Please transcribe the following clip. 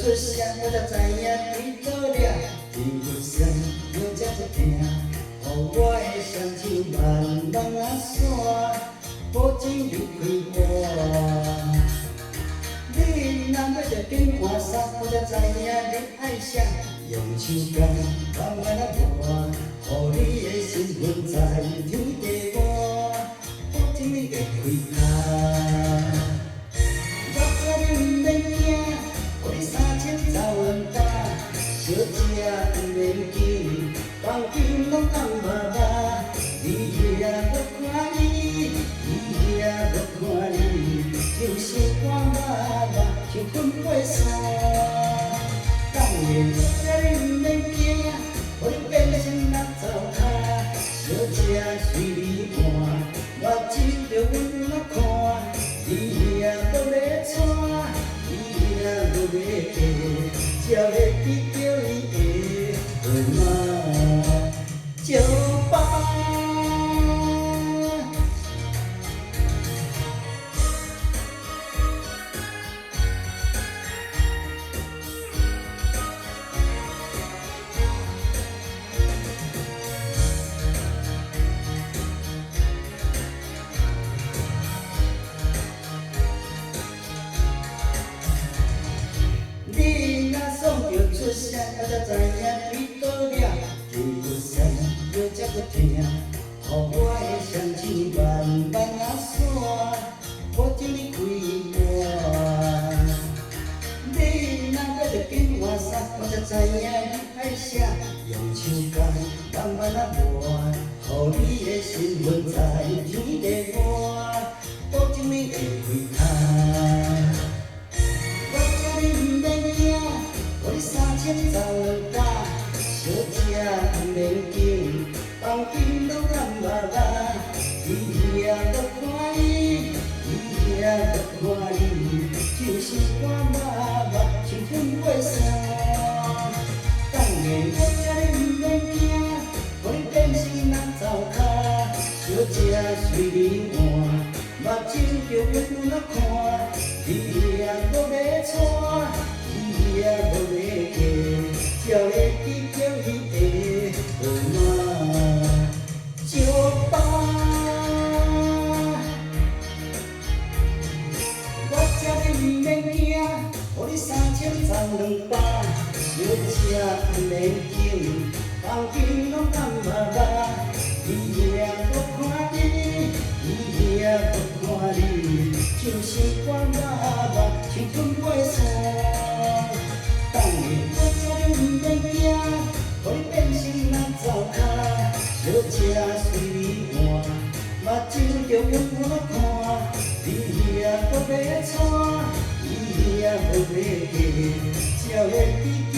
出声，我才知影对倒了。天不闪，我才一疼，乎我的双手慢慢啊散，保证离开我。你若要着紧换衫，我才知影你爱啥，用手工慢慢啊磨，乎你的身份在天地外，保证你会开脚。我知你毋免惊，予你3000走2担，小姐毋免紧，房间拢暗巴巴，你也无看你，你也无看你，就是我妈妈像分袂散。当然我知你毋免惊，予你变成烂糟脚，小姐随你换，目睭着阮哪看，你也无咧娶，你也无咧嫁，才会去叫伊的妈妈招爸。你若爽着出声，我才知影对倒了。天不闪，我才搁疼，乎我的双手慢慢啊散，保证你开我。你若要着紧换衫，我才知影你爱啥，用手工慢慢啊磨，乎你的身份在天地外，保证你会开脚。我知你毋免惊，予你3000走2担，小姐毋免紧，房间拢暗巴巴，你也无看伊，你也无看你，就是我妈妈像分袂散。当然我知你毋免惊，予你变成烂糟脚，小姐随你换，目睭着阮哪看，你也无咧娶，你也无咧嫁，才会去叫伊的妈妈招爸。我知你毋免惊，予你3000走2担，小姐毋免紧，房间拢暗巴巴，你也无看你，你也无看你，就是我妈妈像分袂散。当然我知你毋免惊，予你变成烂糟脚，小姐随你换，目睭着阮哪看，你也无咧娶，你也无咧嫁，才会去叫